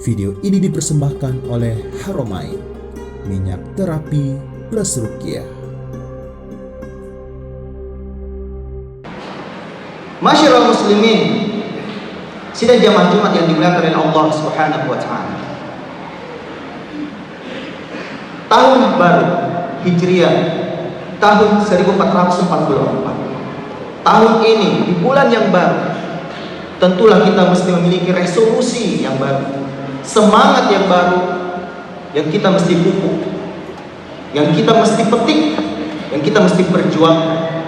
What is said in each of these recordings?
Video ini dipersembahkan oleh Haromain, minyak terapi plus ruqyah. Masyarul muslimin, sidang jamaah Jumat yang dimuliakan oleh Allah Subhanahu wa taala. Tahun baru Hijriah tahun 1444. Tahun ini di bulan yang baru, tentulah kita mesti memiliki resolusi yang baru, semangat yang baru yang kita mesti pupuk, yang kita mesti petik, yang kita mesti perjuangkan.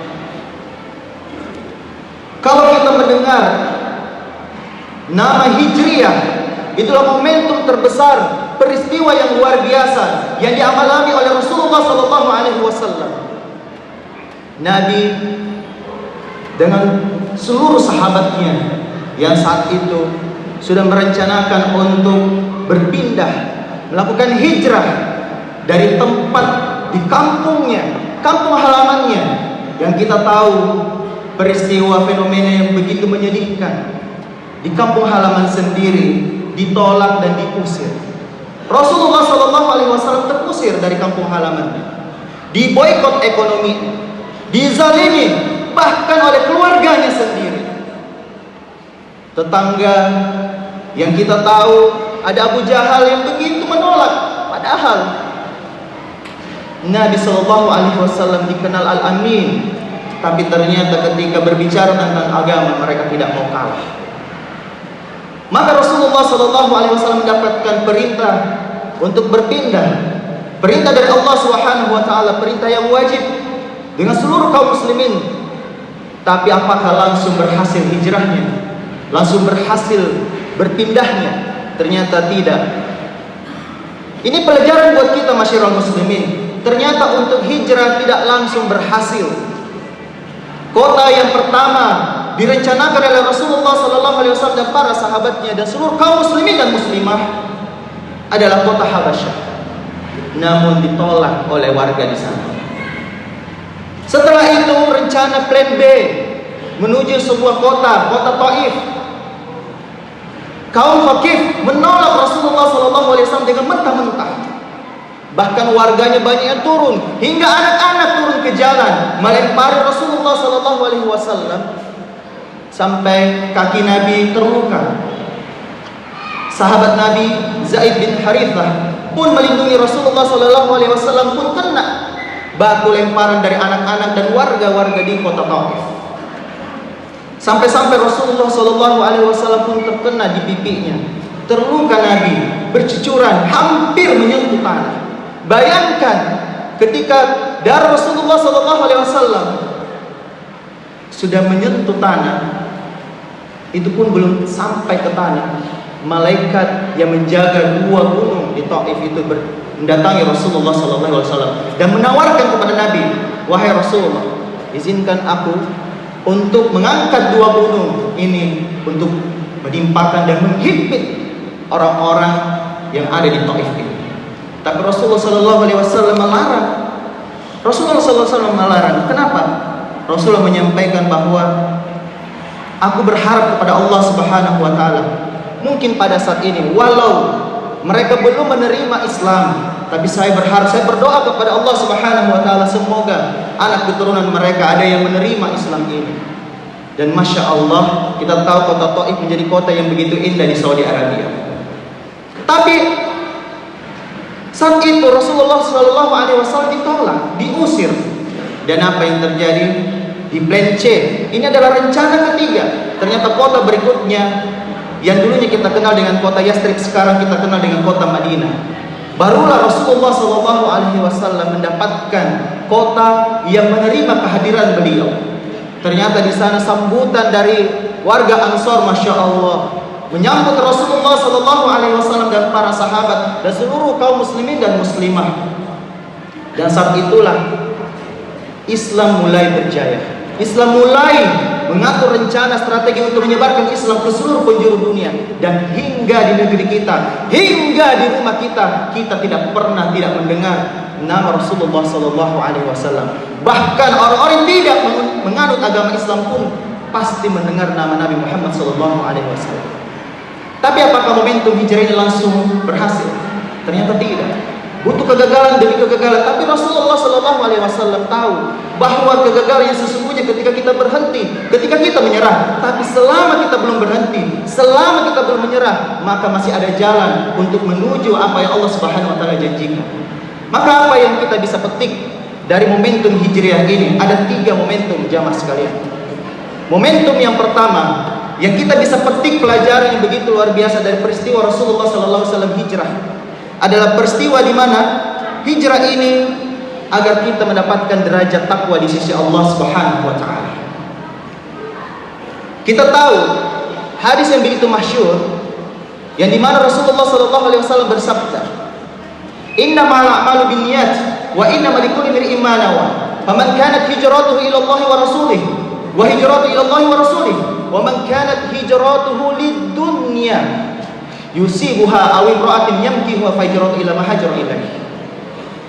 Kalau kita mendengar nama Hijriah, itulah momentum terbesar, peristiwa yang luar biasa yang dialami oleh Rasulullah SAW. Nabi dengan seluruh sahabatnya yang saat itu sudah merencanakan untuk berpindah, melakukan hijrah dari tempat di kampungnya, kampung halamannya, yang kita tahu peristiwa fenomena yang begitu menyedihkan. Di kampung halaman sendiri ditolak dan diusir. Rasulullah SAW terusir dari kampung halaman, diboikot ekonomi, dizalimi bahkan oleh keluarganya sendiri. Tetangga yang kita tahu ada Abu Jahal yang begitu menolak, padahal Nabi SAW dikenal Al-Amin, tapi ternyata ketika berbicara tentang agama mereka tidak mau kalah. Maka Rasulullah SAW mendapatkan perintah untuk berpindah, perintah dari Allah Subhanahu wa taala, perintah yang wajib dengan seluruh kaum muslimin. Tapi apakah langsung berhasil hijrahnya? Langsung berhasil berpindahnya? Ternyata tidak. Ini pelajaran buat kita masyarakat muslimin. Ternyata untuk hijrah tidak langsung berhasil. Kota yang pertama direncanakan oleh Rasulullah SAW dan para sahabatnya dan seluruh kaum muslimin dan muslimah adalah kota Habasyah. Namun ditolak oleh warga di sana. Setelah itu rencana plan B menuju sebuah kota, kota Taif. Kaum Thaqif menolak Rasulullah SAW dengan mentah-mentah. Bahkan warganya banyak yang turun, hingga anak-anak turun ke jalan melempari Rasulullah SAW sampai kaki Nabi terluka. Sahabat Nabi Zaid bin Harithah pun melindungi Rasulullah SAW pun kena baku lemparan dari anak-anak dan warga-warga di kota Taif. Sampai-sampai Rasulullah SAW pun terkena di pipinya, terluka Nabi, bercucuran, hampir menyentuh tanah. Bayangkan ketika darah Rasulullah SAW sudah menyentuh tanah, itu pun belum sampai ke tanah, malaikat yang menjaga dua gunung di Taif itu mendatangi Rasulullah SAW dan menawarkan kepada Nabi, wahai Rasulullah, izinkan aku untuk mengangkat dua gunung ini untuk menimpakan dan menghimpit orang-orang yang ada di Taif ini. Tapi Rasulullah SAW melarang. Rasulullah SAW melarang. Kenapa? Rasulullah menyampaikan bahwa aku berharap kepada Allah Subhanahu wa taala. Mungkin pada saat ini walau mereka belum menerima Islam, tapi saya berharap, saya berdoa kepada Allah Subhanahu wa taala semoga anak keturunan mereka ada yang menerima Islam ini. Dan Masya Allah, kita tahu kota Taif menjadi kota yang begitu indah di Saudi Arabia. Tapi saat itu Rasulullah SAW ditolak, diusir. Dan apa yang terjadi? Di plan C, ini adalah rencana ketiga. Ternyata kota berikutnya yang dulunya kita kenal dengan kota Yastrib, sekarang kita kenal dengan kota Madinah. Barulah Rasulullah SAW mendapatkan kota yang menerima kehadiran beliau. Ternyata di sana sambutan dari warga Ansor, Masya Allah, menyambut Rasulullah SAW dan para sahabat dan seluruh kaum muslimin dan muslimah. Dan saat itulah Islam mulai berjaya. Islam mulai mengatur rencana strategi untuk menyebarkan Islam ke seluruh penjuru dunia. Dan hingga di negeri kita, hingga di rumah kita, kita tidak pernah tidak mendengar nama Rasulullah SAW. Bahkan orang-orang yang tidak menganut agama Islam pun pasti mendengar nama Nabi Muhammad SAW. Tapi apakah momentum hijrah ini langsung berhasil? Ternyata tidak. Butuh kegagalan demi kegagalan. Tapi Rasulullah SAW tahu bahwa kegagalan yang sesungguhnya ketika kita berhenti, ketika kita menyerah. Tapi selama kita belum berhenti, selama kita belum menyerah, maka masih ada jalan untuk menuju apa yang Allah Subhanahu Wa Taala janjikan. Maka apa yang kita bisa petik dari momentum hijriah ini? Ada 3 momentum jamaah sekalian. Momentum yang pertama yang kita bisa petik pelajaran yang begitu luar biasa dari peristiwa Rasulullah SAW hijrah adalah peristiwa di mana hijrah ini agar kita mendapatkan derajat takwa di sisi Allah Subhanahu Wa Taala. Kita tahu hadis yang begitu masyhur yang di mana Rasulullah SAW bersabda, "Innamal a'malu binniyat wa innamal likulli imri'in ma nawa. Faman kanat hijratuhu ila Allah wa rasulih wa hijratuhu ila Allah wa rasulih wa man kanat hijratuhu lid-dunya yusibuha aw imra'atin yamkihu fa hijratuhu ila ma hajara ilaihi."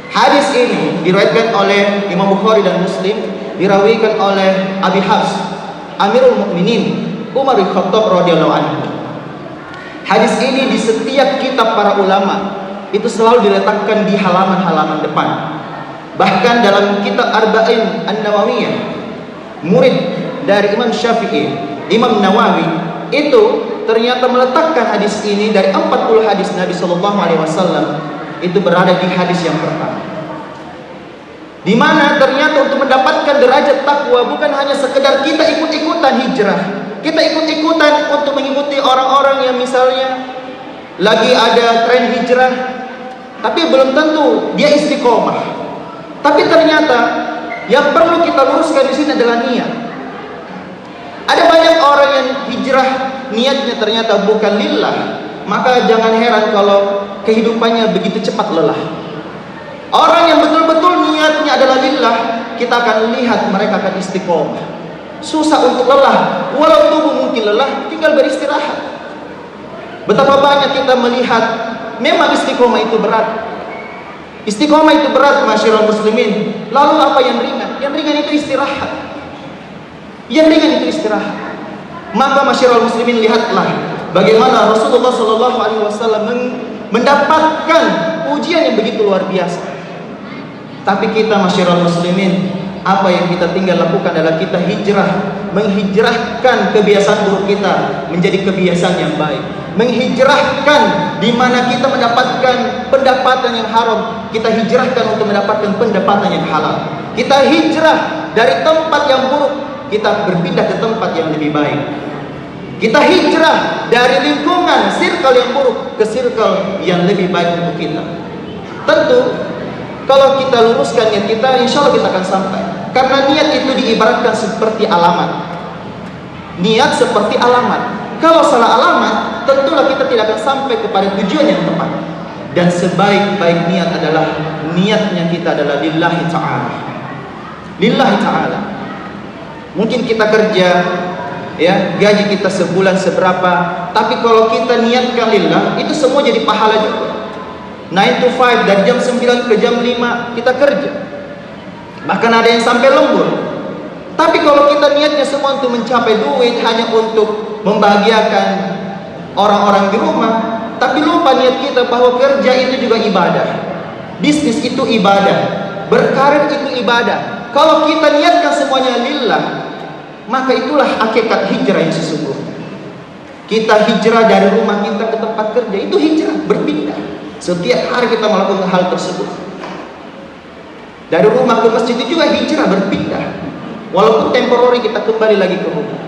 Hadis ini diriwayatkan oleh Imam Bukhari dan Muslim, dirawikan oleh Abi Hafs Amirul Mukminin Umar bin Khattab radhiyallahu anhu. Hadis ini di setiap kitab para ulama itu selalu diletakkan di halaman-halaman depan. Bahkan dalam kitab Arba'in An-Nawawiyah, murid dari Imam Syafi'i, Imam Nawawi, itu ternyata meletakkan hadis ini dari 40 hadis Nabi SAW itu berada di hadis yang pertama. Di mana ternyata untuk mendapatkan derajat takwa bukan hanya sekedar kita ikut-ikutan hijrah, kita ikut-ikutan untuk mengikuti orang-orang yang misalnya lagi ada tren hijrah, tapi belum tentu dia istiqomah. Tapi ternyata yang perlu kita luruskan di sini adalah niat. Ada banyak orang yang hijrah niatnya ternyata bukan lillah, maka jangan heran kalau kehidupannya begitu cepat lelah. Orang yang betul-betul niatnya adalah lillah, kita akan lihat mereka akan istiqomah. Susah untuk lelah, walau tubuh mungkin lelah, tinggal beristirahat. Betapa banyak kita melihat memang istiqomah itu berat. Istiqomah itu berat, masyarakat muslimin. Lalu apa yang ringan? Yang ringan itu istirahat. Yang ringan itu istirahat. Maka masyarakat muslimin, lihatlah bagaimana Rasulullah SAW mendapatkan ujian yang begitu luar biasa. Tapi kita masyarakat muslimin, apa yang kita tinggal lakukan adalah kita hijrah, menghijrahkan kebiasaan buruk kita menjadi kebiasaan yang baik, menghijrahkan di mana kita mendapatkan pendapatan yang haram, kita hijrahkan untuk mendapatkan pendapatan yang halal. Kita hijrah dari tempat yang buruk, kita berpindah ke tempat yang lebih baik. Kita hijrah dari lingkungan circle yang buruk ke circle yang lebih baik untuk kita. Tentu kalau kita luruskan niat kita, insya Allah kita akan sampai. Karena niat itu diibaratkan seperti alamat. Niat seperti alamat. Kalau salah alamat, tentulah kita tidak akan sampai kepada tujuan yang tepat. Dan sebaik-baik niat adalah niatnya kita adalah lillahi ta'ala. Lillahi ta'ala. Mungkin kita kerja, ya, gaji kita sebulan seberapa, tapi kalau kita niatkan lillah, itu semua jadi pahala juga. 9 to 5, dari jam 9 ke jam 5 kita kerja. Bahkan ada yang sampai lembur. Tapi kalau kita niatnya semua untuk mencapai duit, hanya untuk membahagiakan orang-orang di rumah, tapi lupa niat kita bahwa kerja itu juga ibadah, bisnis itu ibadah, berkarir itu ibadah. Kalau kita niatkan semuanya lillah, maka itulah hakikat hijrah yang sesungguhnya. Kita hijrah dari rumah kita ke tempat kerja, itu hijrah, berpindah. Setiap hari kita melakukan hal tersebut. Dari rumah ke masjid itu juga hijrah, berpindah. Walaupun temporary kita kembali lagi ke rumah.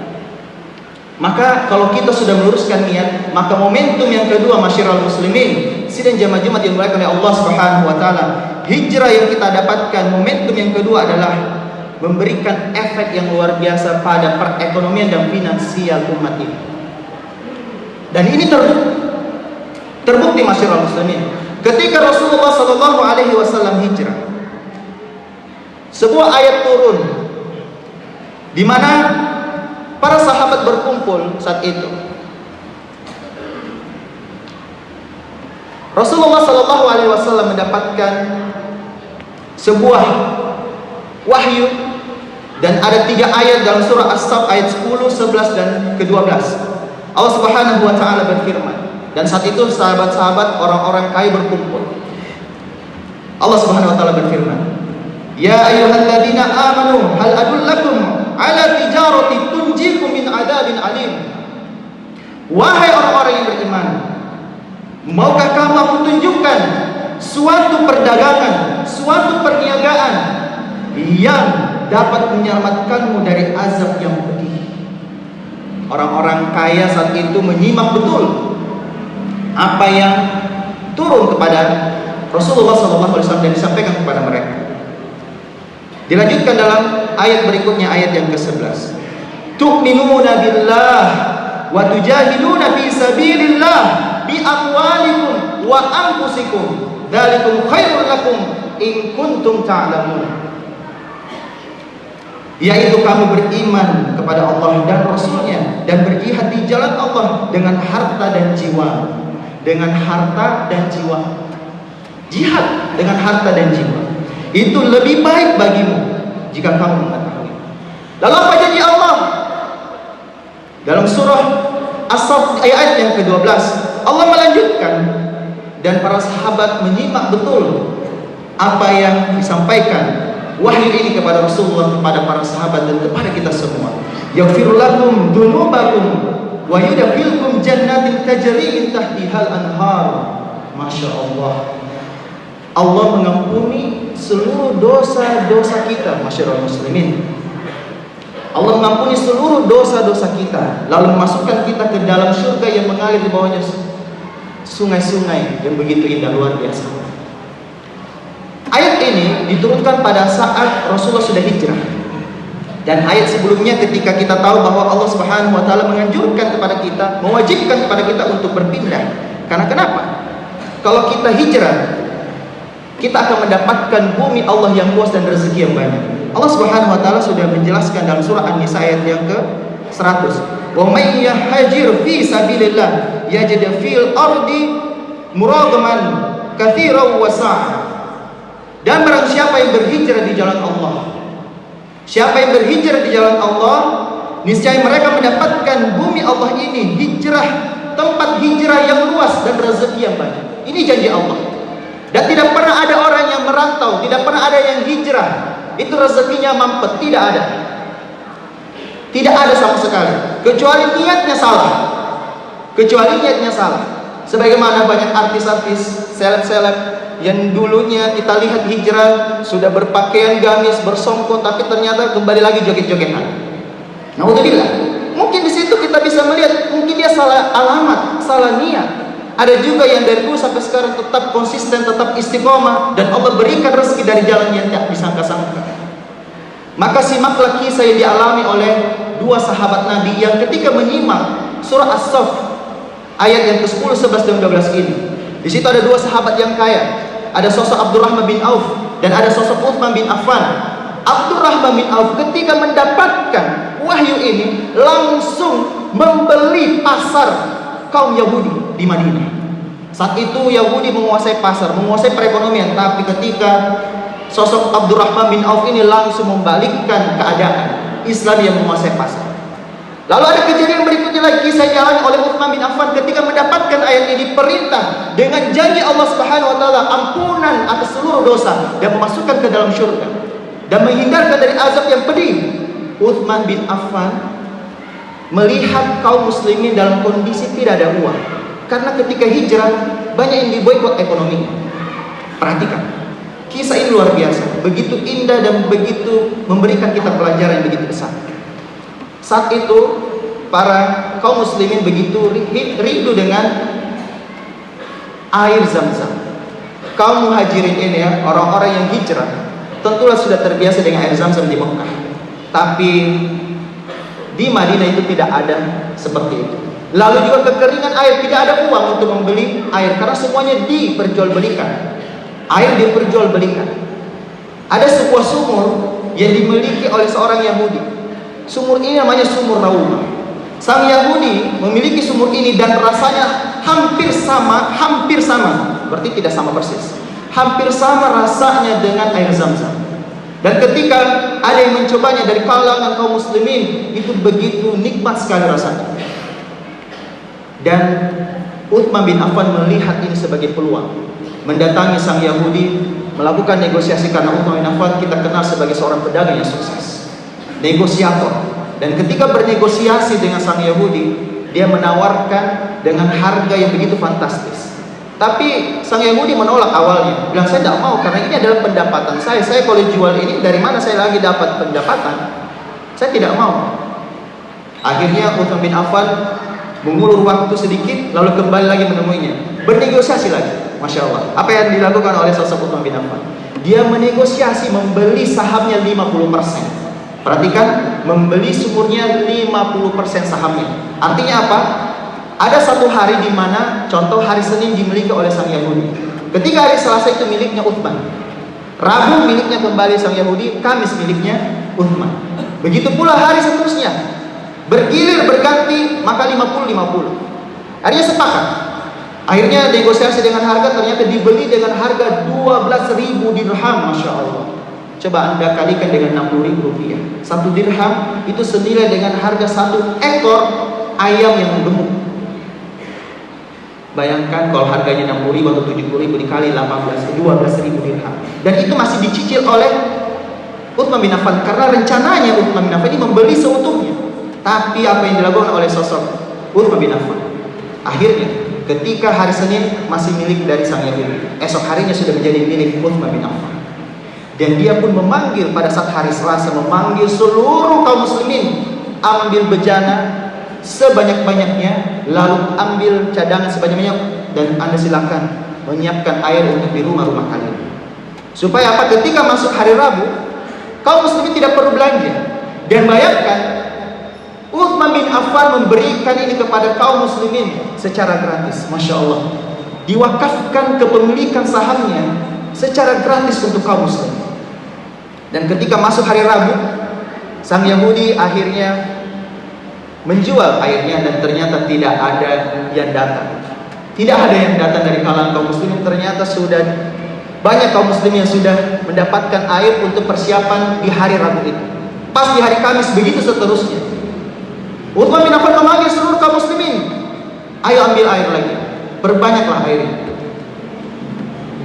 Maka kalau kita sudah meluruskan niat, maka momentum yang kedua masyarakat muslimin, sidang jamaah Jumat yang dimuliakan oleh Allah Subhanahu wa taala, hijrah yang kita dapatkan, momentum yang kedua adalah memberikan efek yang luar biasa pada perekonomian dan finansial umat ini. Dan ini terbukti masyarakat muslimin. Ketika Rasulullah SAW hijrah, sebuah ayat turun di mana para sahabat berkumpul saat itu. Rasulullah SAW mendapatkan sebuah wahyu, dan ada 3 ayat dalam surah As-Saff ayat 10, 11 dan ke-12. Allah Subhanahu wa taala berfirman, Dan saat itu sahabat-sahabat orang-orang kaya berkumpul. Allah Subhanahu wa taala berfirman, "Ya ayyuhalladzina amanu hal adullakum ala tijarati tunjikum min adzabin alim." Wahai orang-orang yang beriman, maukah kamu aku tunjukkan suatu perdagangan, suatu perniagaan yang dapat menyelamatkanmu dari azab yang pedih. Orang-orang kaya saat itu menyimak betul apa yang turun kepada Rasulullah SAW dan disampaikan kepada mereka. Dilanjutkan dalam ayat berikutnya, ayat yang ke-11. Tu'minuna billah wa tujahiduna fi sabilillah bi amwalikum wa anfusikum dzalikum khairul lakum in kuntum ta'lamun. Yaitu kamu beriman kepada Allah dan Rasulnya dan berjihad di jalan Allah dengan harta dan jiwa. Dengan harta dan jiwa. Jihad dengan harta dan jiwa itu lebih baik bagimu jika kamu mengetahui. Lalu apa janji Allah? Dalam surah As-Saff ayat yang ke-12, Allah melanjutkan, dan para sahabat menyimak betul apa yang disampaikan wahyu ini kepada Rasulullah, kepada para sahabat dan kepada kita semua. Yaghfir lakum dzunubakum wa yudkhilkum jannatin tajri min tahtihal anhar. Masya Allah. Allah mengampuni seluruh dosa-dosa kita, masyarakat muslimin. Allah mengampuni seluruh dosa-dosa kita, lalu memasukkan kita ke dalam surga yang mengalir di bawahnya sungai-sungai yang begitu indah, luar biasa. Ayat ini diturunkan pada saat Rasulullah sudah hijrah. Dan ayat sebelumnya ketika kita tahu bahwa Allah Subhanahu wa taala menganjurkan kepada kita, mewajibkan kepada kita untuk berpindah. Karena kenapa? Kalau kita hijrah, kita akan mendapatkan bumi Allah yang luas dan rezeki yang banyak. Allah Subhanahu wa taala sudah menjelaskan dalam surah An-Nisa ayat yang ke-100. Wa may yahajir fi sabilillah yajid fil ardi muragaman katsiran wa sa'a. Dan barang siapa yang berhijrah di jalan Allah, siapa yang berhijrah di jalan Allah, niscaya mereka mendapatkan bumi Allah ini, hijrah, tempat hijrah yang luas dan rezeki yang banyak. Ini janji Allah. Dan tidak pernah ada orang yang merantau, tidak pernah ada yang hijrah itu rezekinya mampet, tidak ada. Tidak ada sama sekali, kecuali niatnya salah. Kecuali niatnya salah. Sebagaimana banyak artis-artis, seleb-seleb yang dulunya kita lihat hijrah, sudah berpakaian gamis, bersongkok, tapi ternyata kembali lagi joget-jogetan. Naudzubillah. Mungkin di situ kita bisa melihat, mungkin dia salah alamat, salah niat. Ada juga yang dari dulu sampai sekarang tetap konsisten, tetap istiqomah, dan Allah berikan rezeki dari jalan yang tidak disangka-sangka. Maka simaklah kisah yang dialami oleh dua sahabat Nabi yang ketika menyimak surah As-Saff ayat yang ke-10, 11 dan 12 ini. Di situ ada dua sahabat yang kaya. Ada sosok Abdurrahman bin Auf dan ada sosok Utsman bin Affan. Abdurrahman bin Auf ketika mendapatkan wahyu ini langsung membeli pasar kaum Yahudi di Madinah. Saat itu Yahudi menguasai pasar, menguasai perekonomian, tapi ketika sosok Abdurrahman bin Auf ini langsung membalikkan keadaan, Islam yang menguasai pasar. Lalu ada kejadian berikutnya lagi, kisah yang dialami oleh Utsman bin Affan ketika mendapatkan ayat ini, perintah dengan janji Allah Subhanahu wa taala ampunan atas seluruh dosa dan memasukkan ke dalam surga dan menghindarkan dari azab yang pedih. Utsman bin Affan melihat kaum muslimin dalam kondisi tidak ada uang, karena ketika hijrah banyak yang diboikot ekonominya. Perhatikan, kisah ini luar biasa, begitu indah dan begitu memberikan kita pelajaran yang begitu besar. Saat itu para kaum muslimin begitu rindu dengan air Zam-Zam. Kaum muhajirin ini ya, orang-orang yang hijrah, tentulah sudah terbiasa dengan air Zam-Zam di Mekah. Tapi di Madinah itu tidak ada seperti itu. Lalu juga kekeringan air, tidak ada uang untuk membeli air karena semuanya diperjualbelikan. Air diperjualbelikan. Ada sebuah sumur yang dimiliki oleh seorang Yahudi. Sumur ini namanya sumur Rauma. Sang Yahudi memiliki sumur ini dan rasanya hampir sama, berarti tidak sama persis. Hampir sama rasanya dengan air Zam-Zam. Dan ketika ada yang mencobanya dari kalangan kaum muslimin, itu begitu nikmat sekali rasanya. Dan Uthman bin Affan melihat ini sebagai peluang, mendatangi sang Yahudi, melakukan negosiasi. Karena Uthman bin Affan kita kenal sebagai seorang pedagang yang sukses, negosiator. Dan ketika bernegosiasi dengan sang Yahudi, dia menawarkan dengan harga yang begitu fantastis. Tapi sang Yahudi menolak awalnya, bilang saya tidak mau karena ini adalah pendapatan saya. Saya kalau jual ini dari mana saya lagi dapat pendapatan? Saya tidak mau. Akhirnya Uthman bin Affan mengulur waktu sedikit, lalu kembali lagi menemuinya, bernegosiasi lagi. Masya Allah, apa yang dilakukan oleh sosok Uthman bin Affan? Dia menegosiasi membeli sahamnya 50%. Perhatikan, membeli sumurnya 50% sahamnya. Artinya apa? Ada satu hari di mana, contoh hari Senin dimiliki oleh sang Yahudi. Ketika hari Selasa itu miliknya Uthman, Rabu miliknya kembali sang Yahudi, Kamis miliknya Uthman. Begitu pula hari seterusnya, bergilir berganti, maka 50-50. Akhirnya sepakat. Akhirnya negosiasi dengan harga, ternyata dibeli dengan harga 12.000 dirham. Masya Allah. Coba anda kalikan dengan 60.000 rupiah. 1 dirham itu senilai dengan harga 1 ekor ayam yang gemuk. Bayangkan kalau harganya 60.000 atau 70.000 dikali 12.000 dirham. Dan itu masih dicicil oleh Uthman bin Affan, karena rencananya Uthman bin Affan ini membeli seutuhnya. Tapi apa yang dilakukan oleh sosok Uthman bin Affan? Akhirnya ketika hari Senin masih milik dari sang Yahudi, esok harinya sudah menjadi milik Uthman bin Affan. Dan dia pun memanggil pada saat hari Selasa, memanggil seluruh kaum muslimin, ambil bejana sebanyak-banyaknya, lalu ambil cadangan sebanyak-banyaknya, dan anda silakan menyiapkan air untuk di rumah-rumah kalian. Supaya apa? Ketika masuk hari Rabu, kaum muslimin tidak perlu belanja. Dan bayangkan, Uthman bin Affan memberikan ini kepada kaum muslimin secara gratis. Masya Allah, diwakafkan kepemilikan sahamnya secara gratis untuk kaum muslimin. Dan ketika masuk hari Rabu, sang Yahudi akhirnya menjual airnya, dan ternyata tidak ada yang datang. Tidak ada yang datang dari kalangan kaum muslimin. Ternyata sudah banyak kaum muslimin yang sudah mendapatkan air untuk persiapan di hari Rabu itu. Pas di hari Kamis, begitu seterusnya. Uthman bin Affan memanggil seluruh kaum muslimin, ayo ambil air lagi, perbanyaklah airnya,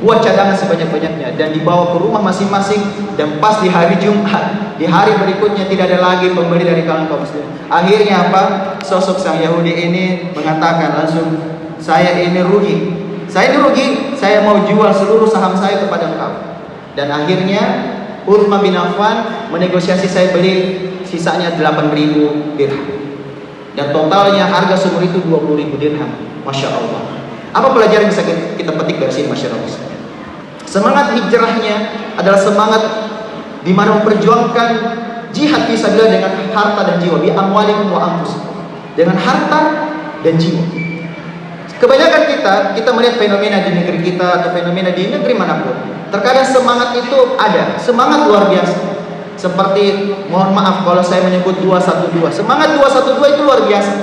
buat cadangan sebanyak-banyaknya, dan dibawa ke rumah masing-masing. Dan pas di hari Jumat, di hari berikutnya, tidak ada lagi pembeli dari kalangan kaum muslimin. Akhirnya apa? Sosok sang Yahudi ini mengatakan langsung, saya ini rugi, saya mau jual seluruh saham saya kepada engkau. Dan akhirnya Uthman bin Affan menegosiasi, saya beli sisanya 8.000 dirham. Dan totalnya harga sumur itu 20.000 dirham. Masya Allah. Apa pelajaran yang bisa kita petik dari sini, masyarakat? Semangat hijrahnya adalah semangat di mana memperjuangkan jihad fisabilillah dengan harta dan jiwa, bi amwalikum wa anfusikum, dengan harta dan jiwa. Kebanyakan kita melihat fenomena di negeri kita atau fenomena di negeri manapun, terkadang semangat itu ada, semangat luar biasa. Seperti, mohon maaf kalau saya menyebut 212, semangat 212 itu luar biasa.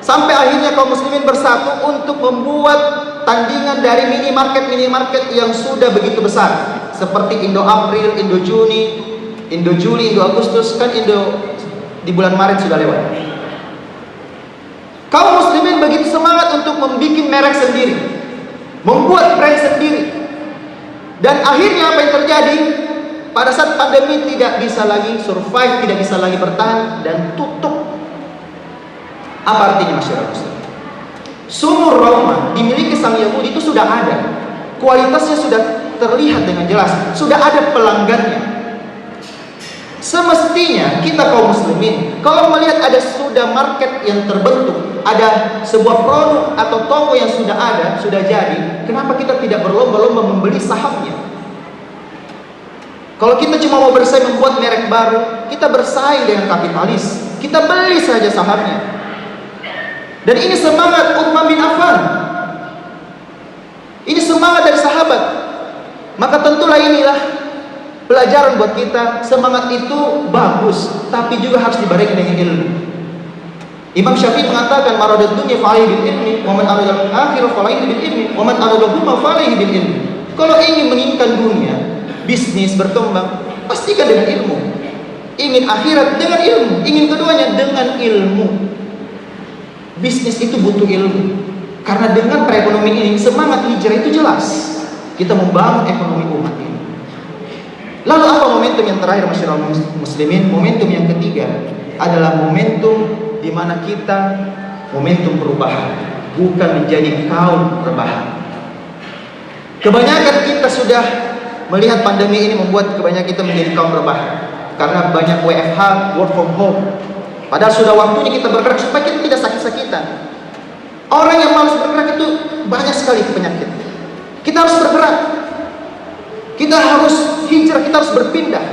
Sampai akhirnya kaum muslimin bersatu untuk membuat tandingan dari minimarket yang sudah begitu besar, seperti Indo April, Indo Juni, Indo Juli, Indo Agustus. Kan Indo di bulan Maret sudah lewat. Kaum muslimin begitu semangat untuk membuat merek sendiri, membuat brand sendiri. Dan akhirnya apa yang terjadi? Pada saat pandemi tidak bisa lagi survive, tidak bisa lagi bertahan, dan tutup. Apa artinya, masyarakat? Sumur Raumah dimiliki sang Yahudi itu sudah ada, kualitasnya sudah terlihat dengan jelas, sudah ada pelanggannya. Semestinya kita kaum muslimin, kalau melihat ada sudah market yang terbentuk, ada sebuah produk atau toko yang sudah ada, sudah jadi, kenapa kita tidak berlomba-lomba membeli sahamnya? Kalau kita cuma mau bersaing membuat merek baru, kita bersaing dengan kapitalis, kita beli saja sahamnya. Dan ini semangat Uthman bin Affan, ini semangat dari sahabat. Maka tentulah inilah pelajaran buat kita. Semangat itu bagus, tapi juga harus dibarengi dengan ilmu. Imam Syafi'i mengatakan, maradad dunya fa'alaihi bil ilmi, wa man aradal akhirah fa'alaihi bil ilmi, wa man aradahuma fa'alaihi bil ilmi. Kalau ingin menginginkan dunia, bisnis berkembang, pastikan dengan ilmu. Ingin akhirat dengan ilmu, ingin keduanya dengan ilmu. Bisnis itu butuh ilmu, Karena dengan perekonomian ini, semangat hijrah itu jelas. Kita membangun ekonomi umat ini. Lalu apa momentum yang terakhir, masyarakat muslimin? Momentum yang ketiga adalah momentum di mana kita momentum perubahan, bukan menjadi kaum rebahan. Kebanyakan kita sudah melihat pandemi ini membuat kebanyakan kita menjadi kaum rebahan karena banyak WFH, work from home. Padahal sudah waktunya kita bergerak supaya kita tidak sakit-sakitan. Orang yang malas bergerak itu banyak sekali penyakit. Kita harus bergerak. Kita harus hijrah, kita harus berpindah.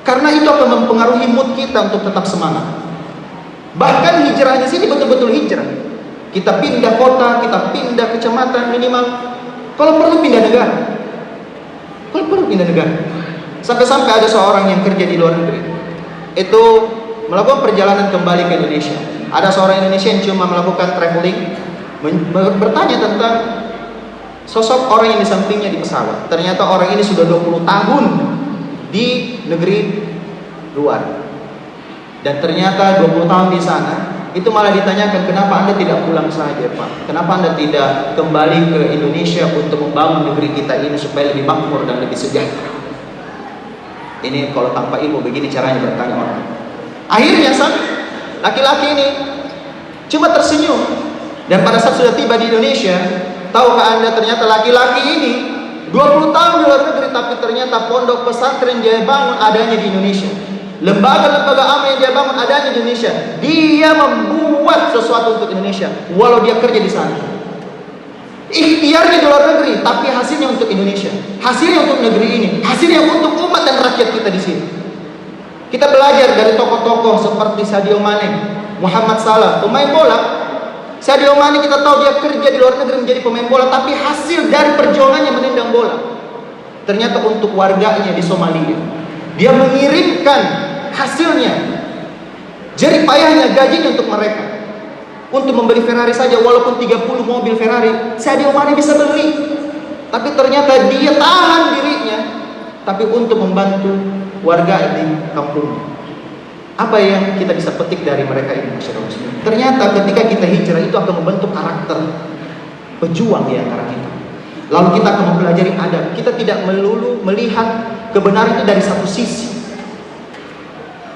Karena itu akan mempengaruhi mood kita untuk tetap semangat. Bahkan hijrahnya sini betul-betul hijrah. Kita pindah kota, kita pindah kecamatan minimal. Kalau perlu pindah negara. Kalau perlu pindah negara. Sampai-sampai ada seorang yang kerja di luar negeri. Itu melakukan perjalanan kembali ke Indonesia. Ada seorang Indonesia yang cuma melakukan traveling, bertanya tentang sosok orang yang di sampingnya di pesawat. Ternyata orang ini sudah 20 tahun di negeri luar. Dan ternyata 20 tahun di sana, itu malah ditanyakan, kenapa Anda tidak pulang saja, Pak? Kenapa Anda tidak kembali ke Indonesia untuk membangun negeri kita ini supaya lebih makmur dan lebih sejahtera? Ini kalau tanpa ilmu begini caranya bertanya orang. Akhirnya laki-laki ini cuma tersenyum. Dan pada saat sudah tiba di Indonesia, tahukah Anda ternyata laki-laki ini 20 tahun di luar negeri, tapi ternyata pondok pesantren dia bangun adanya di Indonesia. Lembaga-lembaga amal yang dia bangun adanya di Indonesia. Dia membuat sesuatu untuk Indonesia walau dia kerja di sana. Ikhtiarnya di luar negeri, tapi hasilnya untuk Indonesia. Hasilnya untuk negeri ini, hasilnya untuk umat dan rakyat kita di sini. Kita belajar dari tokoh-tokoh seperti Sadio Mane, Muhammad Salah, pemain bola. Sadio Mane kita tahu dia kerja di luar negeri menjadi pemain bola, tapi hasil dari perjuangannya menendang bola ternyata untuk warganya di Somalia. Dia mengirimkan hasilnya, jerih payahnya, gajinya untuk mereka. Untuk membeli Ferrari saja, walaupun 30 mobil Ferrari Sadio Mane bisa beli, tapi ternyata dia tahan dirinya, tapi untuk membantu warga di kampungnya. Apa yang kita bisa petik dari mereka ini, masyarakat muslim? Ternyata ketika kita hijrah itu akan membentuk karakter pejuang di antara kita. Lalu kita akan mempelajari adab. Kita tidak melulu melihat kebenaran itu dari satu sisi.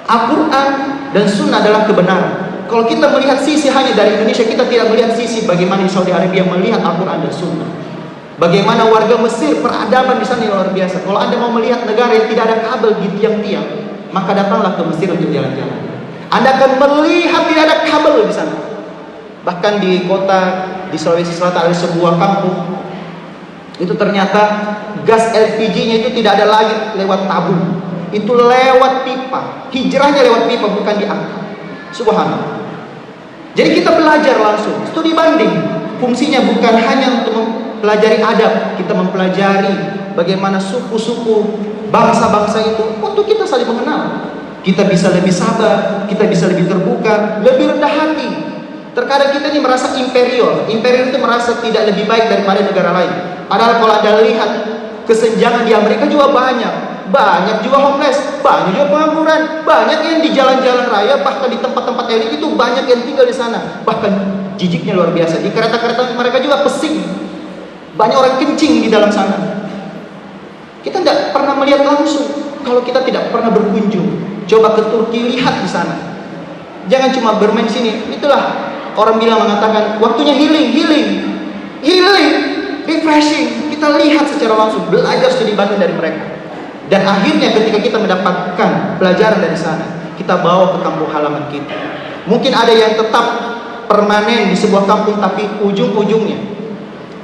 Al-Quran dan Sunnah adalah kebenaran. Kalau kita melihat sisi hanya dari Indonesia, kita tidak melihat sisi bagaimana di Saudi Arabia melihat Al-Quran dan Sunnah. Bagaimana warga Mesir peradaban di sana luar biasa. Kalau Anda mau melihat negara yang tidak ada kabel di tiang-tiang, maka datanglah ke Mesir untuk jalan-jalan. Anda akan melihat tidak ada kabel di sana. Bahkan di kota di Sulawesi Selatan ada sebuah kampung, itu ternyata gas LPG-nya itu tidak ada lagi lewat tabung, itu lewat pipa. Hijrahnya lewat pipa, bukan diangkat. Subhanallah. Jadi kita belajar langsung, studi banding. Fungsinya bukan hanya untuk mempelajari adab, kita mempelajari bagaimana suku-suku bangsa-bangsa itu untuk kita saling mengenal. Kita bisa lebih sabar, kita bisa lebih terbuka, lebih rendah hati. Terkadang kita ini merasa inferior. Inferior itu merasa tidak lebih baik daripada negara lain. Padahal kalau Anda lihat kesenjangan di Amerika juga banyak. Banyak juga homeless, banyak juga pengangguran, banyak yang di jalan-jalan raya, bahkan di tempat-tempat elit itu banyak yang tinggal di sana. Bahkan jijiknya luar biasa. Di kereta-kereta mereka juga pesing. Banyak orang kencing di dalam sana. Kita tidak pernah melihat langsung kalau kita tidak pernah berkunjung. Coba ke Turki, lihat di sana. Jangan cuma bermain sini. Itulah orang bilang mengatakan waktunya healing, refreshing. Kita lihat secara langsung, belajar studi banding dari mereka. Dan akhirnya ketika kita mendapatkan pelajaran dari sana, kita bawa ke kampung halaman kita. Mungkin ada yang tetap permanen di sebuah kampung, tapi ujung-ujungnya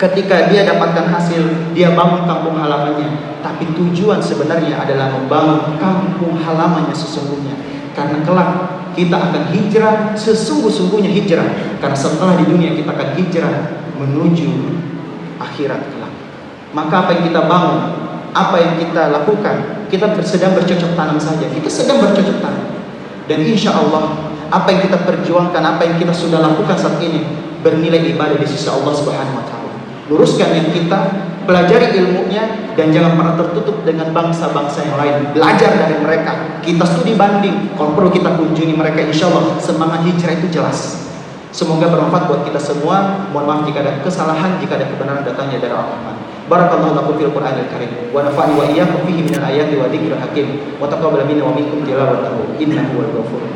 ketika dia dapatkan hasil, dia bangun kampung halamannya. Tapi tujuan sebenarnya adalah membangun kampung halamannya sesungguhnya. Karena kelak kita akan hijrah, sesungguh-sungguhnya hijrah. Karena setelah di dunia kita akan hijrah menuju akhirat kelak. Maka apa yang kita bangun, apa yang kita lakukan, kita sedang bercocok tanam saja. Kita sedang bercocok tanam. Dan insya Allah apa yang kita perjuangkan, apa yang kita sudah lakukan saat ini bernilai ibadah di sisi Allah Subhanahu wa taala. Luruskan yang kita, pelajari ilmunya, dan jangan pernah tertutup dengan bangsa-bangsa yang lain. Belajar dari mereka. Kita studi banding. Kalau perlu kita kunjungi mereka, insya Allah semangat hijrah itu jelas. Semoga bermanfaat buat kita semua. Mohon maaf jika ada kesalahan, jika ada kebenaran datangnya dari Al-Rahman. Barakallahu lakum fil Qur'anil Karim wa nafa'ani wa iyyakum fihi minal ayati wa dzikril hakim wa taqabbal minna wa minkum tilawatahu innahu huwal ghafurur